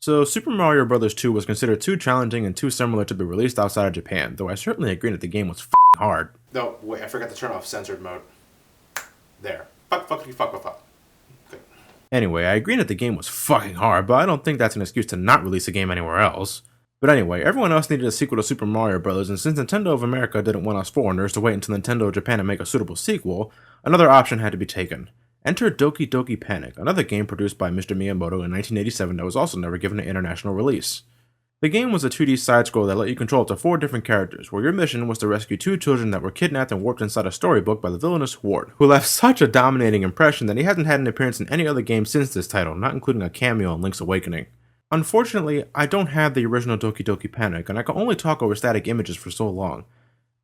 So, Super Mario Bros. 2 was considered too challenging and too similar to be released outside of Japan, though I certainly agree that the game was f***ing hard. No, wait, I forgot to turn off censored mode. There. Fuck. Okay. Anyway, I agree that the game was fucking hard, but I don't think that's an excuse to not release a game anywhere else. But anyway, everyone else needed a sequel to Super Mario Bros., and since Nintendo of America didn't want us foreigners to wait until Nintendo of Japan to make a suitable sequel, another option had to be taken. Enter Doki Doki Panic, another game produced by Mr. Miyamoto in 1987 that was also never given an international release. The game was a 2D side-scroll that let you control up to 4 different characters, where your mission was to rescue 2 children that were kidnapped and warped inside a storybook by the villainous Ward, who left such a dominating impression that he hasn't had an appearance in any other game since this title, not including a cameo in Link's Awakening. Unfortunately, I don't have the original Doki Doki Panic, and I can only talk over static images for so long.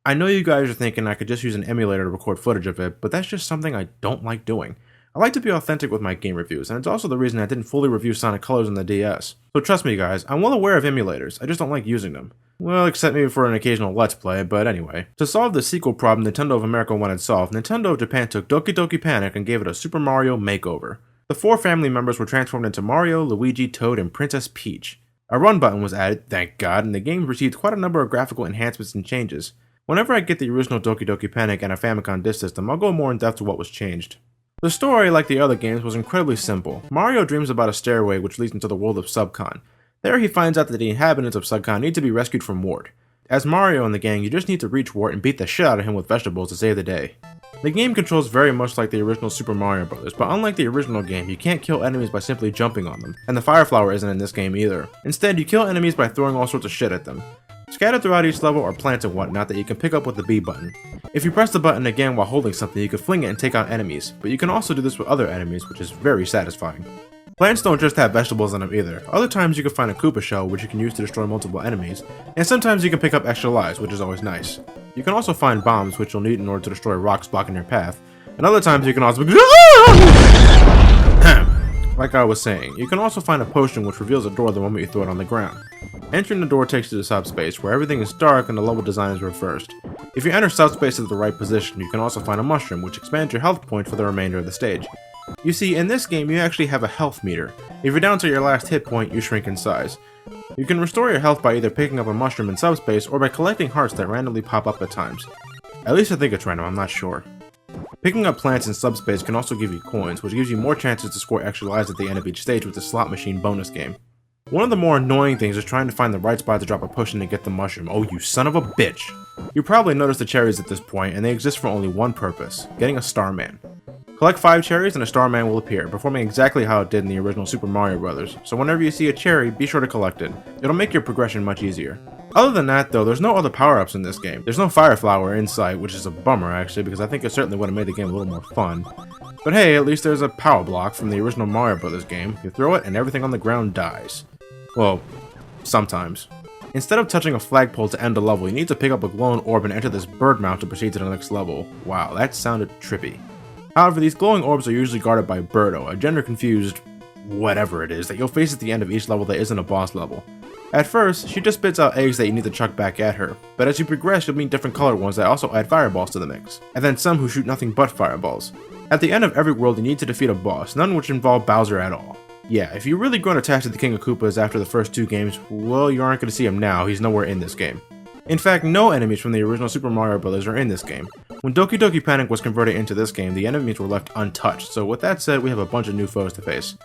I know you guys are thinking I could just use an emulator to record footage of it, but that's just something I don't like doing. I like to be authentic with my game reviews, and it's also the reason I didn't fully review Sonic Colors on the DS. So trust me guys, I'm well aware of emulators, I just don't like using them. Well, except maybe for an occasional Let's Play, but anyway. To solve the sequel problem Nintendo of America wanted solved, Nintendo of Japan took Doki Doki Panic and gave it a Super Mario makeover. The 4 family members were transformed into Mario, Luigi, Toad, and Princess Peach. A run button was added, thank God, and the game received quite a number of graphical enhancements and changes. Whenever I get the original Doki Doki Panic and a Famicom Disk System, I'll go more in depth to what was changed. The story, like the other games, was incredibly simple. Mario dreams about a stairway which leads into the world of Subcon. There he finds out that the inhabitants of Subcon need to be rescued from Ward. As Mario and the gang, you just need to reach Ward and beat the shit out of him with vegetables to save the day. The game controls very much like the original Super Mario Bros., but unlike the original game, you can't kill enemies by simply jumping on them, and the Fire Flower isn't in this game either. Instead, you kill enemies by throwing all sorts of shit at them. Scattered throughout each level are plants and whatnot that you can pick up with the B button. If you press the button again while holding something, you can fling it and take out enemies, but you can also do this with other enemies, which is very satisfying. Plants don't just have vegetables in them either. Other times you can find a Koopa shell, which you can use to destroy multiple enemies, and sometimes you can pick up extra lives, which is always nice. You can also find bombs, which you'll need in order to destroy rocks blocking your path, and other times you can also like I was saying, you can also find a potion which reveals a door the moment you throw it on the ground. Entering the door takes you to subspace, where everything is dark and the level design is reversed. If you enter subspace at the right position, you can also find a mushroom, which expands your health point for the remainder of the stage. You see, in this game you actually have a health meter. If you're down to your last hit point, you shrink in size. You can restore your health by either picking up a mushroom in subspace or by collecting hearts that randomly pop up at times. At least I think it's random, I'm not sure. Picking up plants in subspace can also give you coins, which gives you more chances to score extra lives at the end of each stage with the slot machine bonus game. One of the more annoying things is trying to find the right spot to drop a potion to get the mushroom. Oh, you son of a bitch! You probably noticed the cherries at this point, and they exist for only one purpose: getting a Starman. Collect 5 cherries and a Starman will appear, performing exactly how it did in the original Super Mario Bros. So whenever you see a cherry, be sure to collect it. It'll make your progression much easier. Other than that though, there's no other power-ups in this game. There's no Fire Flower in sight, which is a bummer actually, because I think it certainly would have made the game a little more fun. But hey, at least there's a power block from the original Mario Bros. Game. You throw it and everything on the ground dies. Well, sometimes. Instead of touching a flagpole to end the level, you need to pick up a glowing orb and enter this bird mount to proceed to the next level. Wow, that sounded trippy. However, these glowing orbs are usually guarded by Birdo, a gender-confused whatever it is that you'll face at the end of each level that isn't a boss level. At first, she just spits out eggs that you need to chuck back at her, but as you progress you'll meet different colored ones that also add fireballs to the mix, and then some who shoot nothing but fireballs. At the end of every world you need to defeat a boss, none which involve Bowser at all. Yeah, if you're really grown attached to the King of Koopas after the first 2 games, well, you aren't going to see him now, he's nowhere in this game. In fact, no enemies from the original Super Mario Bros. Are in this game. When Doki Doki Panic was converted into this game, the enemies were left untouched, so with that said, we have a bunch of new foes to face.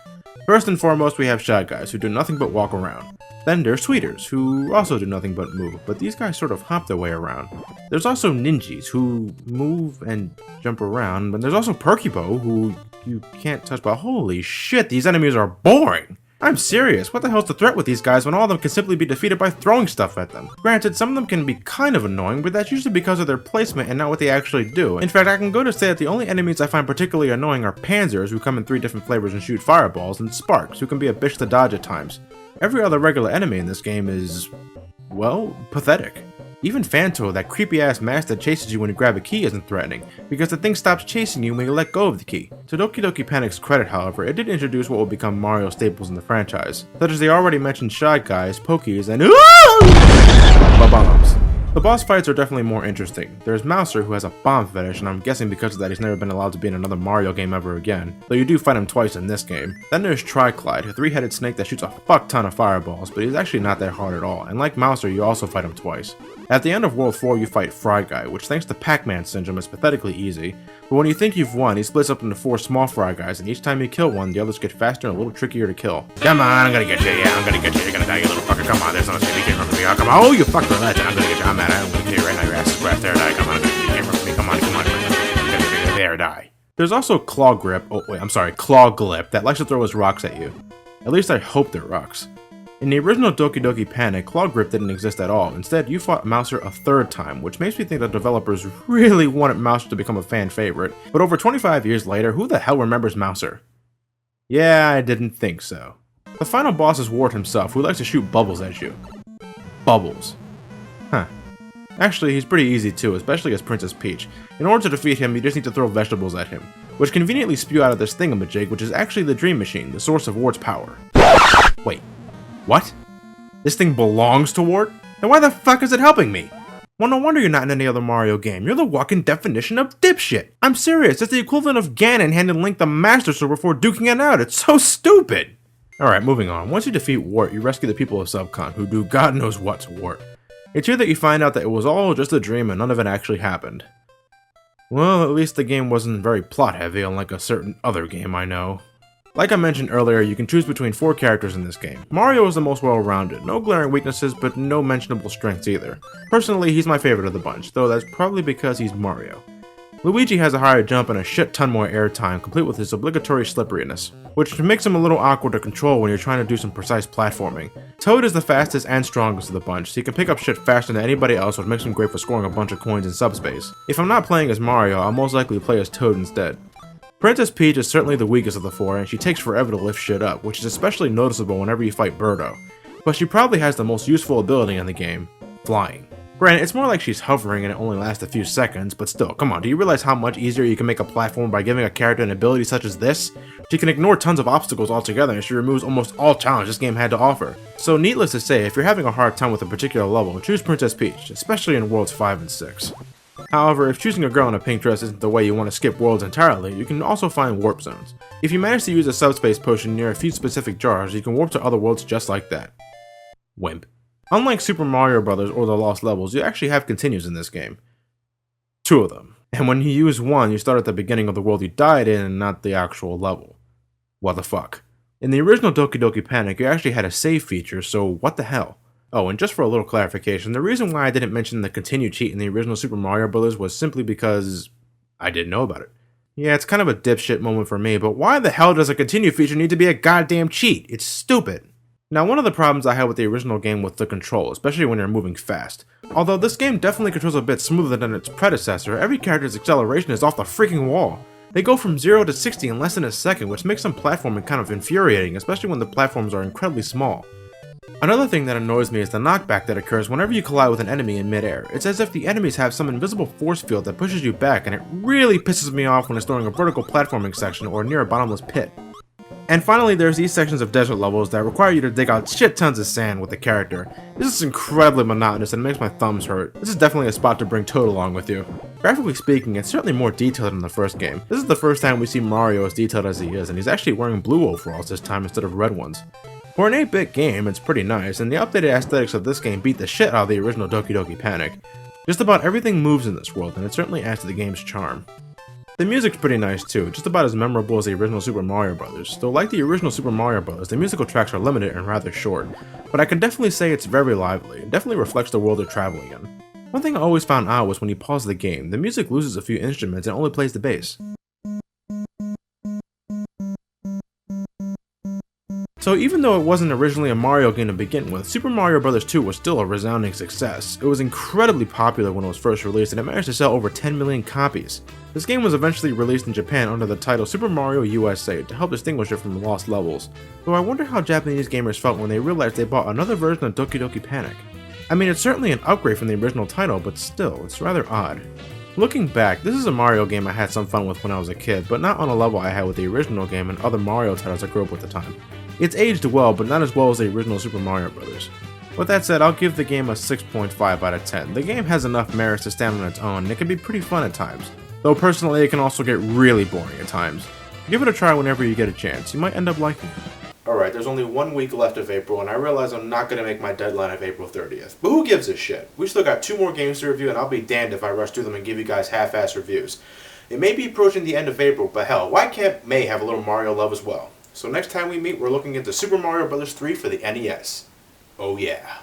First and foremost, we have Shy Guys, who do nothing but walk around. Then there's Sweeters, who also do nothing but move, but these guys sort of hop their way around. There's also Ninjas, who move and jump around, but there's also Perkybo, who you can't touch, but holy shit, these enemies are boring! I'm serious, what the hell's the threat with these guys when all of them can simply be defeated by throwing stuff at them? Granted, some of them can be kind of annoying, but that's usually because of their placement and not what they actually do. In fact, I can go to say that the only enemies I find particularly annoying are Panzers, who come in 3 different flavors and shoot fireballs, and Sparks, who can be a bitch to dodge at times. Every other regular enemy in this game is, well, pathetic. Even Phanto, that creepy ass mask that chases you when you grab a key, isn't threatening, because the thing stops chasing you when you let go of the key. To Doki Doki Panic's credit, however, it did introduce what will become Mario staples in the franchise, such as the already mentioned Shy Guys, Pokies, and bombs. The boss fights are definitely more interesting. There's Mouser, who has a bomb fetish, and I'm guessing because of that he's never been allowed to be in another Mario game ever again, though you do fight him twice in this game. Then there's Triclide, a three-headed snake that shoots a fuck ton of fireballs, but he's actually not that hard at all, and like Mouser, you also fight him twice. At the end of World 4, you fight Fry Guy, which thanks to Pac-Man syndrome is pathetically easy, but when you think you've won, he splits up into 4 small Fry Guys, and each time you kill one, the others get faster and a little trickier to kill. Come on, I'm gonna get you, yeah, I'm gonna get you, you're gonna die, you little fucker, come on, there's no escape, you can't run from me, oh, come on, oh, you fucked the legend, I'm gonna get you, I'm mad, I'm gonna kill you right now, your ass is grass, there, die, come on, I'm gonna get you, you can't run from me, come on, there, die. There's also Claw Grip, Claw Glip, that likes to throw his rocks at you. At least I hope they're rocks. In the original Doki Doki Panic, Claw Grip didn't exist at all. Instead, you fought Mouser a third time, which makes me think that developers really wanted Mouser to become a fan favorite. But over 25 years later, who the hell remembers Mouser? Yeah, I didn't think so. The final boss is Wart himself, who likes to shoot bubbles at you. Bubbles. Huh. Actually, he's pretty easy too, especially as Princess Peach. In order to defeat him, you just need to throw vegetables at him, which conveniently spew out of this thingamajig, which is actually the Dream Machine, the source of Wart's power. Wait. What? This thing belongs to Wart? Then why the fuck is it helping me? Well, no wonder you're not in any other Mario game. You're the walking definition of dipshit. I'm serious, it's the equivalent of Ganon handing Link the Master Sword before duking it out. It's so stupid! Alright, moving on. Once you defeat Wart, you rescue the people of Subcon, who do God knows what to Wart. It's here that you find out that it was all just a dream and none of it actually happened. Well, at least the game wasn't very plot heavy, unlike a certain other game I know. Like I mentioned earlier, you can choose between 4 characters in this game. Mario is the most well-rounded, no glaring weaknesses, but no mentionable strengths either. Personally, he's my favorite of the bunch, though that's probably because he's Mario. Luigi has a higher jump and a shit ton more airtime, complete with his obligatory slipperiness, which makes him a little awkward to control when you're trying to do some precise platforming. Toad is the fastest and strongest of the bunch, so he can pick up shit faster than anybody else, which makes him great for scoring a bunch of coins in subspace. If I'm not playing as Mario, I'll most likely play as Toad instead. Princess Peach is certainly the weakest of the 4, and she takes forever to lift shit up, which is especially noticeable whenever you fight Birdo. But she probably has the most useful ability in the game, flying. Granted, it's more like she's hovering and it only lasts a few seconds, but still, come on, do you realize how much easier you can make a platform by giving a character an ability such as this? She can ignore tons of obstacles altogether, and she removes almost all challenge this game had to offer. So needless to say, if you're having a hard time with a particular level, choose Princess Peach, especially in Worlds 5 and 6. However, if choosing a girl in a pink dress isn't the way you want to skip worlds entirely, you can also find warp zones. If you manage to use a subspace potion near a few specific jars, you can warp to other worlds just like that. Wimp. Unlike Super Mario Bros. Or the Lost Levels, you actually have continues in this game. 2 of them. And when you use one, you start at the beginning of the world you died in and not the actual level. What the fuck? In the original Doki Doki Panic, you actually had a save feature, so what the hell? Oh, and just for a little clarification, the reason why I didn't mention the continue cheat in the original Super Mario Bros. Was simply because I didn't know about it. Yeah, it's kind of a dipshit moment for me, but why the hell does a continue feature need to be a goddamn cheat? It's stupid. Now, one of the problems I had with the original game was the control, especially when you're moving fast. Although this game definitely controls a bit smoother than its predecessor, every character's acceleration is off the freaking wall. They go from 0 to 60 in less than a second, which makes some platforming kind of infuriating, especially when the platforms are incredibly small. Another thing that annoys me is the knockback that occurs whenever you collide with an enemy in midair. It's as if the enemies have some invisible force field that pushes you back, and it really pisses me off when it's during a vertical platforming section or near a bottomless pit. And finally, there's these sections of desert levels that require you to dig out shit tons of sand with the character. This is incredibly monotonous and makes my thumbs hurt. This is definitely a spot to bring Toad along with you. Graphically speaking, it's certainly more detailed than the first game. This is the first time we see Mario as detailed as he is, and he's actually wearing blue overalls this time instead of red ones. For an 8-bit game, it's pretty nice, and the updated aesthetics of this game beat the shit out of the original Doki Doki Panic. Just about everything moves in this world, and it certainly adds to the game's charm. The music's pretty nice too, just about as memorable as the original Super Mario Bros. Though like the original Super Mario Bros., the musical tracks are limited and rather short, but I can definitely say it's very lively, and definitely reflects the world they're traveling in. One thing I always found odd was when you pause the game, the music loses a few instruments and only plays the bass. So even though it wasn't originally a Mario game to begin with, Super Mario Bros. 2 was still a resounding success. It was incredibly popular when it was first released, and it managed to sell over 10 million copies. This game was eventually released in Japan under the title Super Mario USA to help distinguish it from Lost Levels, though I wonder how Japanese gamers felt when they realized they bought another version of Doki Doki Panic. I mean, it's certainly an upgrade from the original title, but still, it's rather odd. Looking back, this is a Mario game I had some fun with when I was a kid, but not on a level I had with the original game and other Mario titles I grew up with at the time. It's aged well, but not as well as the original Super Mario Bros. With that said, I'll give the game a 6.5 out of 10. The game has enough merits to stand on its own, and it can be pretty fun at times. Though personally, it can also get really boring at times. Give it a try whenever you get a chance, you might end up liking it. Alright, there's only 1 week left of April, and I realize I'm not going to make my deadline of April 30th. But who gives a shit? We still got 2 more games to review, and I'll be damned if I rush through them and give you guys half-ass reviews. It may be approaching the end of April, but hell, why can't May have a little Mario love as well? So next time we meet, we're looking into Super Mario Bros. 3 for the NES. Oh yeah.